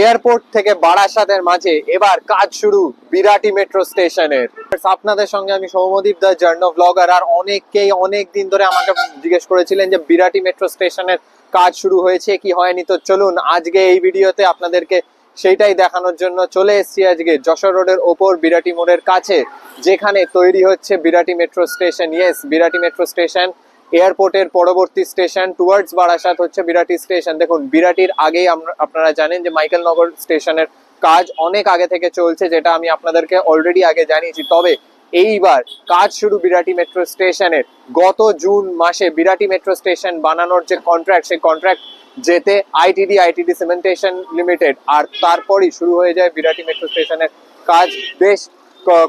Airport থেকে বারাসাতের মাঝে এবার কাজ শুরু বিরাটি মেট্রো স্টেশনের। আপনাদের সঙ্গে আমি সৌম্যদীপ দা জার্নি ব্লগার। আর অনেকেই অনেক দিন ধরে আমাকে জিজ্ঞেস করেছিলেন যে বিরাটি মেট্রো স্টেশনের কাজ শুরু হয়েছে কি হয়নি। তো চলুন আজকে এই ভিডিওতে আপনাদেরকে সেইটাই দেখানোর জন্য চলে এসেছি আজকে যশোর রোডের ওপর বিরাটি মোড়ের কাছে, যেখানে তৈরি হচ্ছে Birati metro station. Yes, Birati metro station এয়ারপোর্টের পরবর্তী স্টেশন টুয়ার্ডস বারাসাত হচ্ছে বিরাটি স্টেশন। দেখুন, বিরাটির আগেই আপনারা জানেন যে মাইকেলনগর স্টেশনের কাজ অনেক আগে থেকে চলছে, যেটা আমি আপনাদেরকে অলরেডি আগে জানিয়েছি। তবে এইবার কাজ শুরু বিরাটি মেট্রো স্টেশনের। গত জুন মাসে বিরাটি মেট্রো স্টেশন বানানোর যে কন্ট্রাক্ট, সেই কন্ট্রাক্ট যেতে আইটিডি সিমেন্টেশন লিমিটেড, আর তারপরই শুরু হয়ে যায় বিরাটি মেট্রো স্টেশনের কাজ বেশ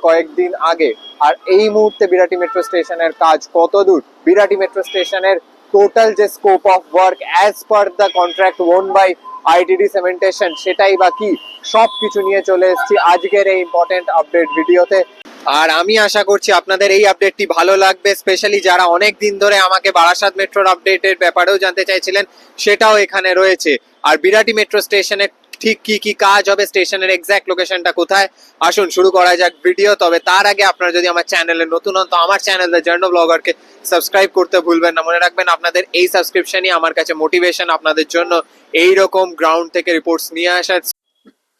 কয়েকদিন আগে। আর এই মুহূর্তে বিরাটি মেট্রো স্টেশনের কাজ কত দূর, বিরাটি মেট্রো স্টেশনের টোটাল যে scope of work as per the contract own by ITD Cementation, সেটাই বা কি, সবকিছু নিয়ে চলে এসেছি আজকের এই ইম্পর্টেন্ট আপডেট ভিডিওতে। আর আমি আশা করছি আপনাদের এই আপডেটটি ভালো লাগবে, স্পেশালি যারা অনেক দিন ধরে আমাকে বারাসাত মেট্রোর আপডেটের ব্যাপারেও জানতে চাইছিলেন, সেটাও এখানে রয়েছে। আর বিরাটি মেট্রো স্টেশনে ঠিক কি কি কাজ হবে, স্টেশনের এক্স্যাক্ট লোকেশনটা কোথায়, আসুন শুরু করা যাক ভিডিও। তবে তার আগে আপনারা যদি আমার চ্যানেলে নতুন হন, তো আমার চ্যানেল দ্য জার্নি ব্লগারকে সাবস্ক্রাইব করতে ভুলবেন না। মনে রাখবেন, আপনাদের এই সাবস্ক্রিপশনই আমার কাছে মোটিভেশন আপনাদের জন্য এইরকম গ্রাউন্ড থেকে রিপোর্টস নিয়ে আসার।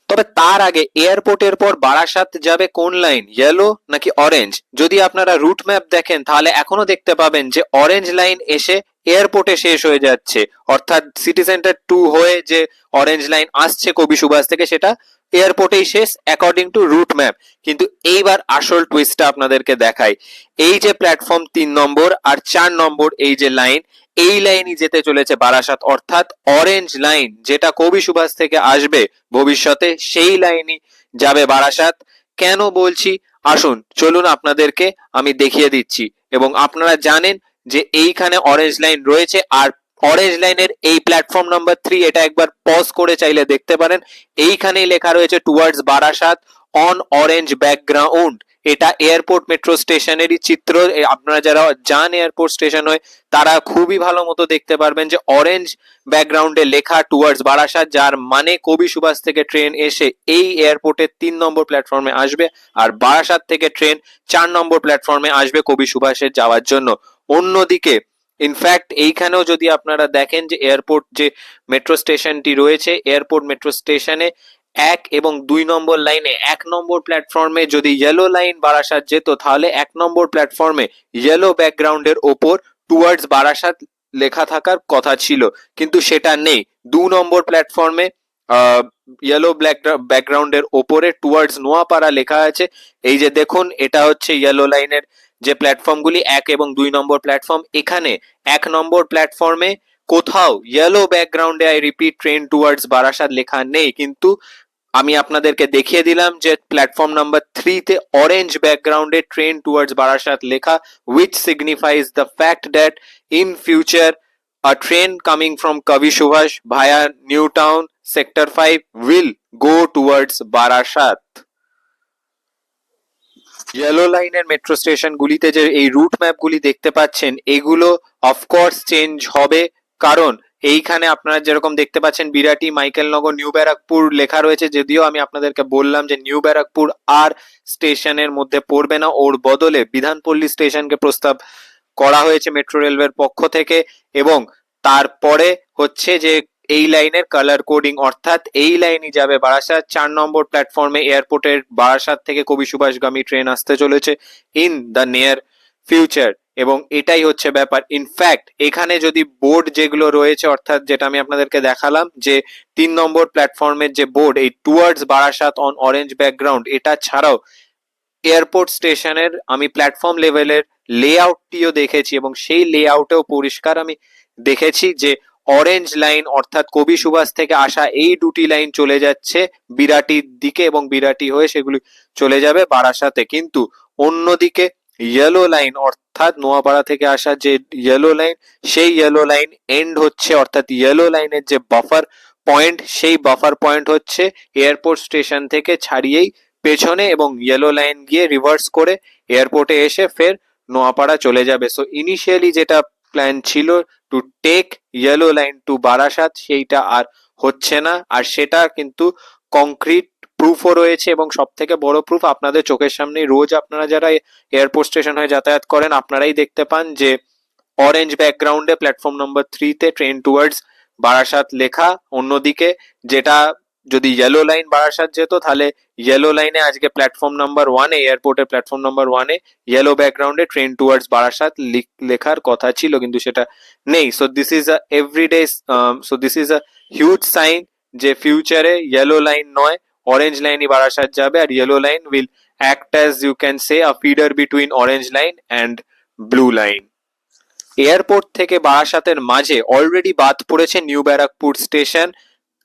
তবে তার আগে এয়ারপোর্টের পর বারাসাত যাবে কোন লাইন, ইয়েলো নাকি অরেঞ্জ? যদি আপনারা রুট ম্যাপ দেখেন তাহলে এখনো দেখতে পাবেন যে অরেঞ্জ লাইন এসে এয়ারপোর্টে শেষ হয়ে যাচ্ছে, অর্থাৎ সিটি সেন্টার 2 হয়ে যে অরেঞ্জ লাইন আসছে কবি সুভাষ থেকে, সেটা এয়ারপোর্টেই শেষ অ্যাকর্ডিং টু রুট ম্যাপ। কিন্তু এইবার আসল টুইস্টটা আপনাদেরকে দেখাই। এই যে প্ল্যাটফর্ম 3 নম্বর আর 4 নম্বর এই যে লাইন, এই লাইনই যেতে চলেছে বারাসাত, অর্থাৎ অরেঞ্জ লাইন যেটা কবি সুভাষ থেকে আসবে ভবিষ্যতে, সেই লাইনই যাবে বারাসাত। কেন বলছি, আসুন চলুন আপনাদেরকে আমি দেখিয়ে দিচ্ছি। এবং আপনারা জানেন যে এইখানে অরেঞ্জ লাইন রয়েছে, আর অরেঞ্জ লাইনের এই প্ল্যাটফর্ম নাম্বার 3, এটা একবার পজ করে চাইলে দেখতে পারেন। এইখানেই লেখা রয়েছে towards Barasat on orange background. এটা এয়ারপোর্ট মেট্রো স্টেশনেরই চিত্র। আপনারা যারা যান এয়ারপোর্ট স্টেশন হয়ে, তারা খুবই ভালো মতো দেখতে পারবেন যে অরেঞ্জ ব্যাকগ্রাউন্ডে লেখা টুয়ার্ডস বারাসাত, যার মানে কবি সুভাষ থেকে ট্রেন এসে এই এয়ারপোর্টের 3 নম্বর প্ল্যাটফর্মে আসবে, আর বারাসাত থেকে ট্রেন 4 নম্বর প্ল্যাটফর্মে আসবে কবি সুভাষের যাওয়ার জন্য। অন্যদিকে ইনফ্যাক্ট এইখানেও যদি আপনারা দেখেন যে এয়ারপোর্ট যে মেট্রো স্টেশনটি রয়েছে, এয়ারপোর্ট মেট্রো স্টেশনে 1 এবং 2 নম্বর লাইনে 1 নম্বর প্ল্যাটফর্মে যদি ইয়েলো লাইন বারাসাত যেত, তাহলে 1 নম্বর প্ল্যাটফর্মে ইয়েলো ব্যাকগ্রাউন্ডের ওপর টুয়ার্ডস বারাসাত লেখা থাকার কথা ছিল, কিন্তু সেটা নেই। 2 নম্বর প্ল্যাটফর্মে ইয়েলো ব্যাকগ্রাউন্ডের ওপরে টুয়ার্ডস নোয়াপাড়া লেখা আছে। এই যে দেখুন, এটা হচ্ছে ইয়েলো লাইনের যে প্ল্যাটফর্মগুলি 1 এবং 2 নম্বর প্ল্যাটফর্ম। এখানে 1 নম্বর প্ল্যাটফর্মে কোথাও ইয়েলো ব্যাকগ্রাউন্ডে, I repeat, train towards Barasat লেখা নেই, কিন্তু আমি আপনাদেরকে দেখিয়ে দিলাম যে প্ল্যাটফর্ম নাম্বার 3 তে অরেঞ্জ ব্যাকগ্রাউন্ডে ট্রেন টুয়ার্ডস বারাসাত লেখা, which signifies the fact that in future a train coming from Kavi Subhash via New Town Sector 5 will go towards Barasat. Yellow লাইনের মেট্রো স্টেশন গুলিতে যে এই রুট ম্যাপ গুলি দেখতে পাচ্ছেন, এগুলো অফকোর্স চেঞ্জ হবে, কারণ এইখানে আপনারা যেরকম দেখতে পাচ্ছেন বিরাটি, মাইকেলনগর, নিউ ব্যারাকপুর লেখা রয়েছে। যদিও আমি আপনাদেরকে বললাম যে নিউ ব্যারাকপুর আর স্টেশনের মধ্যে পড়বে না, ওর বদলে বিধানপল্লী স্টেশনকে প্রস্তাব করা হয়েছে মেট্রো রেলওয়ের পক্ষ থেকে। এবং তারপরে হচ্ছে যে এই লাইনের কালার কোডিং, অর্থাৎ এই লাইনই যাবে বারাসাত। 4 নম্বর প্ল্যাটফর্মে এয়ারপোর্টের বারাসাত থেকে কবি সুভাষগামী ট্রেন আসতে চলেছে ইন দ্য নিয়ার ফিউচার, এবং এটাই হচ্ছে ব্যাপার। ইনফ্যাক্ট এখানে যদি বোর্ড যেগুলো রয়েছে, অর্থাৎ যেটা আমি আপনাদেরকে দেখালাম যে 3 নম্বর প্ল্যাটফর্মের যে বোর্ড, এই towards Barasat on orange background, এটা ছাড়াও এয়ারপোর্ট স্টেশনের আমি প্ল্যাটফর্ম লেভেলের লেআউটটিও দেখেছি, এবং সেই লেআউটেও পরিষ্কার আমি দেখেছি যে অরেঞ্জ লাইন, অর্থাৎ কবি সুভাষ থেকে আসা এই দুটি লাইন চলে যাচ্ছে বিরাটির দিকে, এবং বিরাটি হয়ে সেগুলি চলে যাবে বারাসাতে। কিন্তু অন্যদিকে ইয়েলো লাইন, অর্থাৎ নোয়াপাড়া থেকে আসা যে ইয়েলো লাইন, সেই ইয়েলো লাইন এন্ড হচ্ছে, অর্থাৎ ইয়েলো লাইনের যে বাফার পয়েন্ট, সেই বাফার পয়েন্ট হচ্ছে এয়ারপোর্ট স্টেশন থেকে ছাড়িয়েই পেছনে, এবং ইয়েলো লাইন গিয়ে রিভার্স করে এয়ারপোর্টে এসে ফের নোয়াপাড়া চলে যাবে। সো ইনিশিয়ালি যেটা প্ল্যান ছিল to take yellow line to Barasat, সেইটা আর হচ্ছে না, আর সেটা কিন্তু কংক্রিট প্রুফও রয়েছে। এবং সব থেকে বড় প্রুফ আপনাদের চোখের সামনে রোজ আপনারা যারা এয়ারপোর্ট স্টেশন হয়ে যাতায়াত করেন আপনারাই দেখতে পান যে অরেঞ্জ ব্যাকগ্রাউন্ডে প্ল্যাটফর্ম নম্বর 3 তে ট্রেন টুয়ার্ডস বারাসাত লেখা। অন্যদিকে যেটা যদি ইয়েলো লাইন বারাসাত যেত তাহলে ইয়েলো লাইনে আজকে প্ল্যাটফর্ম নাম্বার 1 এ এয়ারপোর্টের প্ল্যাটফর্ম নাম্বার 1 এ ইয়েলো ব্যাকগ্রাউন্ডে ট্রেন টুয়ার্ডস বারাসাত লেখার কথা ছিল, কিন্তু সেটা নেই। So this is a everyday, so this is a huge sign যে ফিউচারে ইয়েলো লাইন নয় অরেঞ্জ লাইনই বারাসাত যাবে, আর yellow line will act as you can say a feeder between orange line and blue line. Airport থেকে বারাসাতের মাঝে already বাদ পড়েছে নিউ ব্যারাকপুর স্টেশন,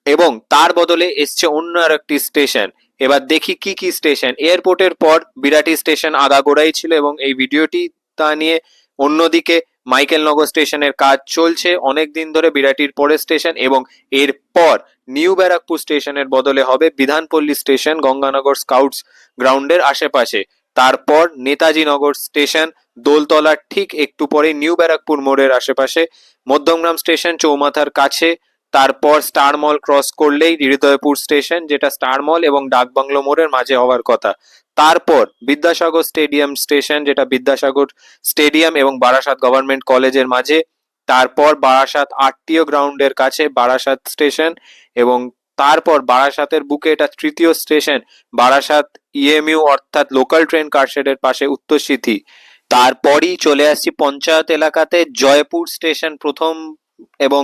এবং তার বদলে এসছে অন্য আর একটি স্টেশন। এবার দেখি কি কি স্টেশন। এয়ারপোর্টের পর বিরাটি স্টেশন আগাগোড়াই ছিল এবং এই ভিডিওটি তা নিয়ে। অন্যদিকে মাইকেলনগর স্টেশনের কাজ চলছে অনেক দিন ধরে বিরাটির পরের স্টেশন, এবং এরপর নিউ ব্যারাকপুর স্টেশনের বদলে হবে বিধানপল্লী স্টেশন গঙ্গানগর স্কাউটস গ্রাউন্ডের আশেপাশে। তারপর নেতাজি নগর স্টেশন দোলতলার ঠিক একটু পরে নিউ ব্যারাকপুর মোড়ের আশেপাশে, মধ্যমগ্রাম স্টেশন চৌমাথার কাছে, তারপর স্টার মল ক্রস করলেই হৃদয়পুর স্টেশন যেটা স্টার মল এবং ডাকবাংলো মোড়ের মাঝে হওয়ার কথা। তারপর বিদ্যাসাগর স্টেডিয়াম স্টেশন যেটা বিদ্যাসাগর স্টেডিয়াম এবং বারাসাত গভর্নমেন্ট কলেজের মাঝে। তারপর বারাসাত আরটিও গ্রাউন্ডের কাছে বারাসাত স্টেশন, এবং তারপর বারাসাতের বুকে এটা তৃতীয় স্টেশন বারাসাত ইএমইউ অর্থাৎ লোকাল ট্রেন কারশেডের পাশে উত্তরসিথি। তারপরই চলে আসছি পঞ্চায়েত এলাকাতে জয়পুর স্টেশন প্রথম, এবং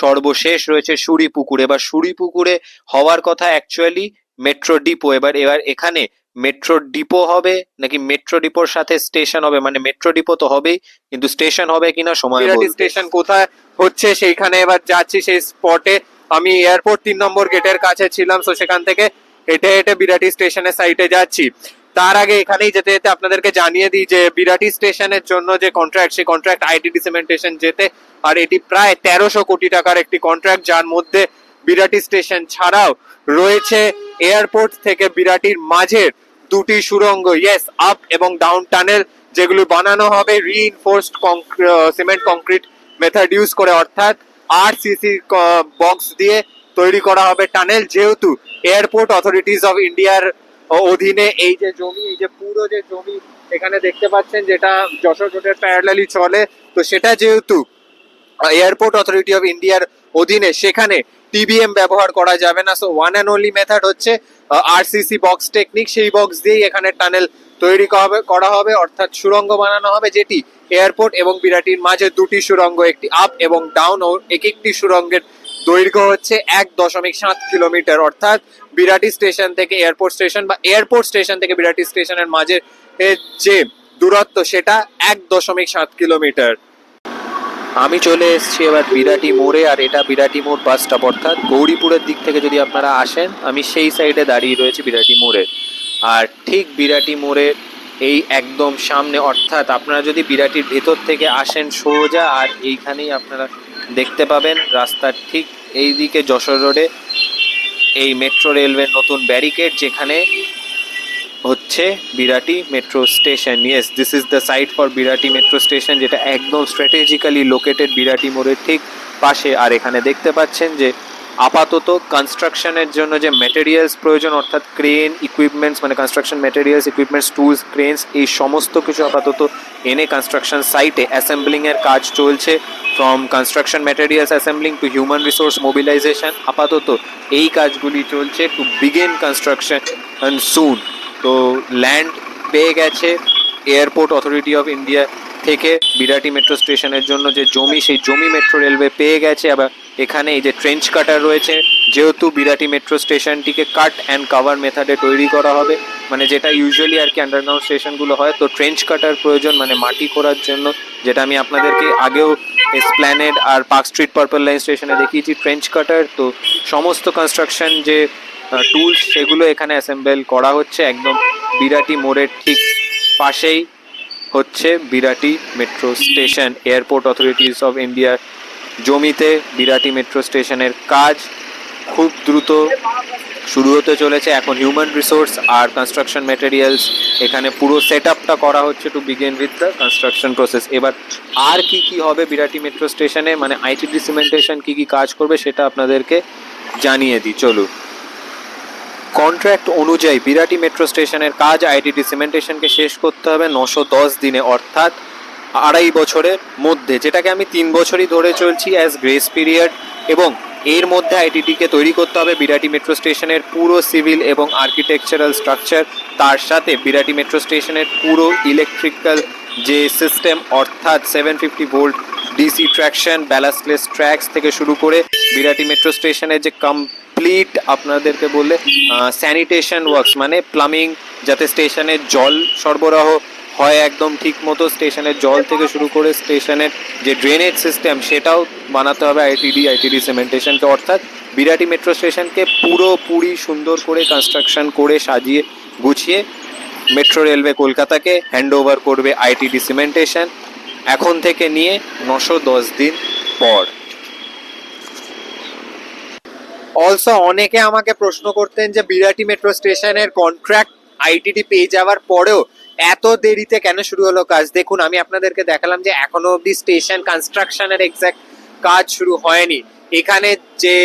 সর্বশেষ রয়েছে সুরিপুকুর। এবার সুরিপুকুরে হওয়ার কথা অ্যাকচুয়ালি মেট্রো ডিপো। এবার এখানে মেট্রো ডিপো হবে নাকি মেট্রো ডিপোর সাথে স্টেশন হবে, মানে মেট্রো ডিপো তো হবেই কিন্তু স্টেশন হবে কিনা সময় বলবে। স্টেশন কোথায় হচ্ছে সেইখানে এবার যাচ্ছি সেই স্পটে। আমি এয়ারপোর্ট 3 নম্বর গেটের কাছে ছিলাম, তো সেখান থেকে হেঁটে হেঁটে বিরাটি স্টেশনের সাইডে যাচ্ছি। তার আগে এখানেই যেতে যেতে আপনাদেরকে জানিয়ে দিই যে বিরাটি স্টেশনের জন্য যে কন্ট্রাক্ট, সেই কন্ট্রাক্ট আইটিডি সিমেন্টেশন যেতে, আর এটি প্রায় 1300 কোটি টাকার একটি কন্ট্রাক্ট, যার মধ্যে বিরাটি স্টেশন ছাড়াও রয়েছে এয়ারপোর্ট থেকে বিরাটির মাঝের দুটি সুড়ঙ্গ, ইয়েস, আপ এবং ডাউন টানেল, যেগুলো বানানো হবে reinforced cement concrete method use করে, অর্থাৎ আরসিসি বক্স দিয়ে তৈরি করা হবে টানেল। যেহেতু এয়ারপোর্ট অথরিটিজ অফ ইন্ডিয়ার অধীনে এই যে জমি, এই যে পুরো যে জমি এখানে দেখতে পাচ্ছেন যেটা যশোর রোডের প্যারালালি চলে, তো সেটা যেহেতু এয়ারপোর্ট অথরিটি অফ ইন্ডিয়ার অধীনে, সেখানে টিবিএম ব্যবহার করা যাবে না। So one and only method হচ্ছে আরসিসি বক্স টেকনিক। সেই বক্স দিয়েই এখানে টানেল তৈরি করা হবে, অর্থাৎ সুড়ঙ্গ বানানো হবে, যেটি এয়ারপোর্ট এবং বিরাটির মাঝে দুটি সুড়ঙ্গ, একটি আপ এবং ডাউন, ও একটি সুড়ঙ্গের দৈর্ঘ্য হচ্ছে 1.7 কিলোমিটার, অর্থাৎ বিরাটি স্টেশন থেকে এয়ারপোর্ট স্টেশন বা এয়ারপোর্ট স্টেশন থেকে বিরাটি স্টেশনের মাঝে যে দূরত্ব সেটা 1.7 কিলোমিটার। আমি চলে এসেছি এবার বিরাটি মোড়ে, আর এটা বিরাটি মোড় বাস স্টপ, অর্থাৎ গৌরীপুরের দিক থেকে যদি আপনারা আসেন আমি সেই সাইডে দাঁড়িয়ে রয়েছি বিরাটি মোড়ে। আর ঠিক বিরাটি মোড়ের এই একদম সামনে, অর্থাৎ আপনারা যদি বিরাটির ভেতর থেকে আসেন সোজা, আর এইখানেই আপনারা দেখতে পাবেন রাস্তার ঠিক এই দিকে যশোর রোডে এই মেট্রো রেলওয়ের নতুন ব্যারিকেড, যেখানে হচ্ছে Birati metro station. Yes, this is the site for Birati metro station, যেটা একদম স্ট্র্যাটেজিক্যালি লোকেটেড বিরাটি মোড়ের ঠিক পাশে। আর এখানে দেখতে পাচ্ছেন যে আপাতত কনস্ট্রাকশনের জন্য যে ম্যাটেরিয়ালস প্রয়োজন, অর্থাৎ ক্রেন ইকুইপমেন্টস, মানে কনস্ট্রাকশন ম্যাটেরিয়ালস, ইকুইপমেন্টস, টুলস, ক্রেনস, এই সমস্ত কিছু আপাতত এনে কনস্ট্রাকশন সাইটে অ্যাসেম্বলিংয়ের কাজ চলছে। From construction materials assembling to human resource mobilisation, আপাতত এই কাজগুলি চলছে টু বিগিন কনস্ট্রাকশন সুন। তো ল্যান্ড পেয়ে গেছে এয়ারপোর্ট অথরিটি অফ ইন্ডিয়া থেকে বিরাটি মেট্রো স্টেশনের জন্য যে জমি, সেই জমি মেট্রো রেলওয়ে পেয়ে গেছে। আবার এখানে এই যে ট্রেঞ্চ কাটার রয়েছে, যেহেতু বিরাটি মেট্রো স্টেশনটিকে কাট অ্যান্ড কাভার মেথডে তৈরি করা হবে, মানে যেটা ইউজুয়ালি আর কি আন্ডারগ্রাউন্ড স্টেশনগুলো হয়, তো ট্রেঞ্চ কাটার প্রয়োজন, মানে মাটি খোঁড়ার জন্য, যেটা আমি আপনাদেরকে আগেও এসপ্ল্যানেড আর পার্ক স্ট্রিট পার্পল লাইন স্টেশনে দেখিয়েছি ট্রেঞ্চ কাটার। তো সমস্ত কনস্ট্রাকশন যে টুলস সেগুলো এখানে অ্যাসেম্বল করা হচ্ছে। একদম বিরাটি মোড়ের ঠিক পাশেই হচ্ছে Birati metro station. Airport authorities of ইন্ডিয়ার জমিতে বিরাটি মেট্রো স্টেশনের কাজ খুব দ্রুত শুরু হতে চলেছে। এখন হিউম্যান রিসোর্স আর কনস্ট্রাকশন ম্যাটেরিয়ালস এখানে পুরো সেট আপটা করা হচ্ছে to begin with the construction process. এবার আর কি কি হবে বিরাটি মেট্রো স্টেশনে, মানে আইটিডি সিমেন্টেশন কি কি কাজ করবে সেটা আপনাদেরকে জানিয়ে দিই, চলুন। কন্ট্রাক্ট অনুযায়ী বিরাটি মেট্রো স্টেশনের কাজ আইটিডি সিমেন্টেশনকে শেষ করতে হবে 910 দিনে, অর্থাৎ 2.5 বছরের মধ্যে, যেটাকে আমি 3 বছরই ধরে চলছি অ্যাজ গ্রেস পিরিয়ড। এবং এর মধ্যে আইটিডিকে তৈরি করতে হবে বিরাটি মেট্রো স্টেশনের পুরো সিভিল এবং আর্কিটেকচারাল স্ট্রাকচার, তার সাথে বিরাটি মেট্রো স্টেশনের পুরো ইলেকট্রিক্যাল যে সিস্টেম, অর্থাৎ 750 ভোল্ট ডিসি ট্র্যাকশন, ব্যালাস্টলেস ট্র্যাকস থেকে শুরু করে বিরাটি মেট্রো স্টেশনের যে কমপ্লিট আপনাদেরকে বললে স্যানিটেশন ওয়ার্কস, মানে প্লাম্বিং, যাতে স্টেশনের জল সরবরাহ হয় একদম ঠিক মতো, স্টেশনের জল থেকে শুরু করে স্টেশনের যে ড্রেনেজ সিস্টেম সেটাও বানাতে হবে আইটিডি সিমেন্টেশনকে, অর্থাৎ বিরাটি মেট্রো স্টেশনকে পুরোপুরি সুন্দর করে কনস্ট্রাকশন করে সাজিয়ে গুছিয়ে মেট্রো রেলওয়ে কলকাতাকে হ্যান্ড ওভার করবে আইটিডি সিমেন্টেশন এখন থেকে নিয়ে 910 দিন পর। অলসো অনেকে আমাকে প্রশ্ন করতেন যে বিরাটি মেট্রো স্টেশনের কন্ট্রাক্ট আইটিডি পেয়ে যাওয়ার পরেও এত দেরিতে কেন শুরু হলো কাজ। দেখুন, আমি আপনাদেরকে দেখালাম যে এখনো অবধি স্টেশন কনস্ট্রাকশনের এক্সাক্ট কাজ শুরু হয়নি। এখানে যে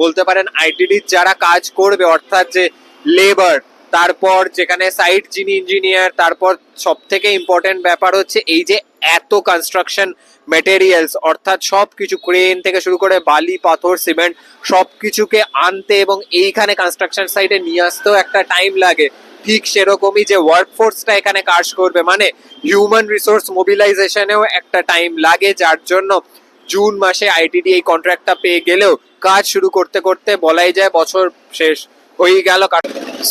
বলতে পারেন আইটিডি যারা কাজ করবে, অর্থাৎ যে লেবার, তারপর যেখানে সাইট যিনি ইঞ্জিনিয়ার, তারপর সব থেকে ইম্পর্টেন্ট ব্যাপার হচ্ছে এই যে এত কনস্ট্রাকশন মেটেরিয়ালস, অর্থাৎ সব কিছু ক্রেন থেকে শুরু করে বালি, পাথর, সিমেন্ট সব কিছুকে আনতে এবং এইখানে কনস্ট্রাকশন সাইটে নিয়ে আসতেও একটা টাইম লাগে। ঠিক সেরকমই যে ওয়ার্কফোর্সটা এখানে কাজ করবে, মানে হিউম্যান রিসোর্স মোবিলাইজেশনেও একটা টাইম লাগে, যার জন্য জুন মাসে আইটিডি এই কন্ট্রাক্টটা পেয়ে গেলেও কাজ শুরু করতে করতে বলাই যায় বছর শেষ হয়ে গেল।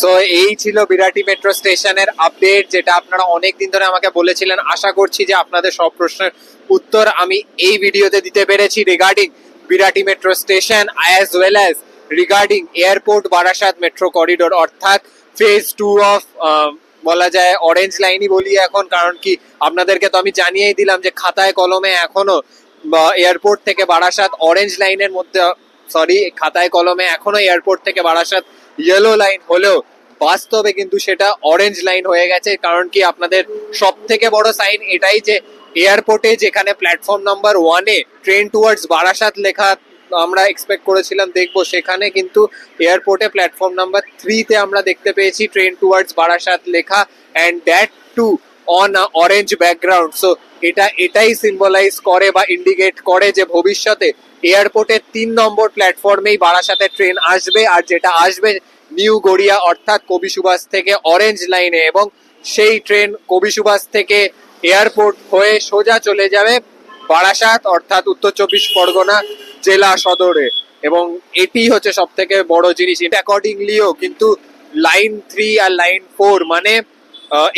সো এই ছিল বিরাটি মেট্রো স্টেশনের আপডেট, যেটা আপনারা অনেক দিন ধরে আমাকে বলেছিলেন। আশা করছি যে আপনাদের সব প্রশ্নের উত্তর আমি এই ভিডিওতে দিতে পেরেছি regarding Birati metro station as well as regarding airport Barasat metro corridor, অর্থাৎ ফেজ 2 অফ বলা যায় অরেঞ্জ লাইনই বলি এখন, কারণ কি আপনাদেরকে তো আমি জানিয়েই দিলাম যে খাতায় কলমে এখনো এয়ারপোর্ট থেকে বারাসাত অরেঞ্জ লাইনের মধ্যে, সরি, খাতায় কলমে এখনো এয়ারপোর্ট থেকে বারাসাত ইয়েলো লাইন হলেও বাস্তবে কিন্তু সেটা অরেঞ্জ লাইন হয়ে গেছে। কারণ কি আপনাদের সব থেকে বড় সাইন এটাই যে এয়ারপোর্টে যেখানে প্ল্যাটফর্ম নাম্বার 1-এ ট্রেন টুয়ার্ডস বারাসাত লেখা আমরা এক্সপেক্ট করেছিলাম দেখবো, সেখানে কিন্তু এয়ারপোর্টে প্ল্যাটফর্ম নাম্বার 3-তে আমরা দেখতে পেয়েছি ট্রেন টুয়ার্ডস বারাসাত লেখা, and that too on orange background. So এটাই সিম্বলাইজ করে বা ইন্ডিকেট করে যে ভবিষ্যতে এয়ারপোর্টের 3 নম্বর প্ল্যাটফর্মেই বারাসাতের ট্রেন আসবে, আর যেটা আসবে নিউ গড়িয়া অর্থাৎ কবি সুভাষ থেকে অরেঞ্জ লাইনে, এবং সেই ট্রেন কবি সুভাষ থেকে এয়ারপোর্ট হয়ে সোজা চলে যাবে বারাসাত অর্থাৎ উত্তর 24 পরগনা জেলা সদরে। এবং এটি হচ্ছে সব থেকে বড় জিনিস। এটা অ্যাকর্ডিংলিও কিন্তু লাইন 3 আর লাইন 4 মানে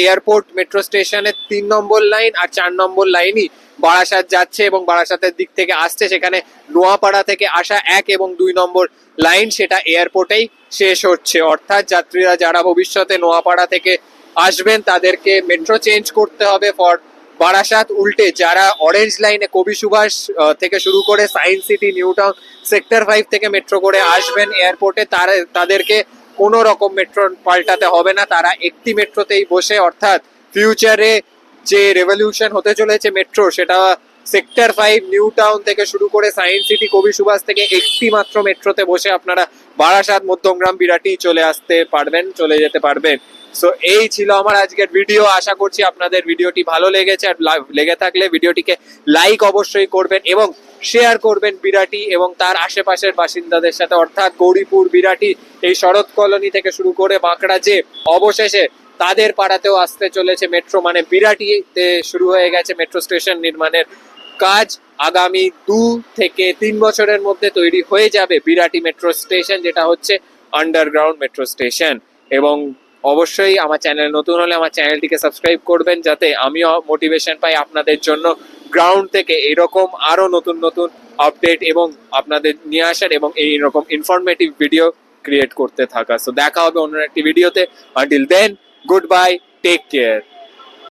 এয়ারপোর্ট মেট্রো স্টেশনের 3 নম্বর লাইন আর 4 নম্বর লাইনই বারাসাত যাচ্ছে এবং বারাসাতের দিক থেকে আসছে। সেখানে নোয়াপাড়া থেকে আসা 1 এবং 2 নম্বর লাইন সেটা এয়ারপোর্টেই শেষ হচ্ছে, অর্থাৎ যাত্রীরা যারা ভবিষ্যতে নোয়াপাড়া থেকে আসবেন তাদেরকে মেট্রো চেঞ্জ করতে হবে ফর বারাসাত। উল্টে যারা অরেঞ্জ লাইনে কবি সুভাষ থেকে শুরু করে science city, new town, sector 5 থেকে মেট্রো করে আসবেন এয়ারপোর্টে, তাদেরকে কোনো রকম মেট্রো পাল্টাতে হবে না। তারা একটি মেট্রোতেই বসে, অর্থাৎ ফিউচারে যে রেভলিউশন হতে চলেছে মেট্রো, সেটা সেক্টর 5, নিউ টাউন থেকে শুরু করে সায়েন্স সিটি, কবি সুভাষ থেকে একটি মাত্র মেট্রোতে বসে আপনারা বারাসাত, মধ্যমগ্রাম, বিরাটি চলে আসতে পারবেন, চলে যেতে পারবেন। সো এই ছিল আমার আজকের ভিডিও। আশা করছি আপনাদের ভিডিওটি ভালো লেগেছে, আর লেগে থাকলে ভিডিওটিকে লাইক অবশ্যই করবেন এবং শেয়ার করবেন বিরাটি এবং তার আশেপাশের বাসিন্দাদের সাথে, অর্থাৎ গৌরীপুর, বিরাটি, এই শরৎ কলোনি থেকে শুরু করে বাঁকড়া, যে অবশেষে তাদের পাড়াতেও আসতে চলেছে মেট্রো, মানে বিরাটিতে শুরু হয়ে গেছে মেট্রো স্টেশন নির্মাণের কাজ। আগামী 2 থেকে 3 বছরের মধ্যে তৈরি হয়ে যাবে বিরাটি মেট্রো স্টেশন, যেটা হচ্ছে আন্ডারগ্রাউন্ড মেট্রো স্টেশন। এবং অবশ্যই আমার চ্যানেল নতুন হলে আমার চ্যানেলটিকে সাবস্ক্রাইব করবেন, যাতে আমিও মোটিভেশন পাই আপনাদের জন্য গ্রাউন্ড থেকে এরকম আরো নতুন নতুন আপডেট এবং আপনাদের নিয়ে আসার এবং এইরকম ইনফরমেটিভ ভিডিও ক্রিয়েট করতে থাকা। সো দেখা হবে অন্য একটি ভিডিওতে। Until then, good bye, take care.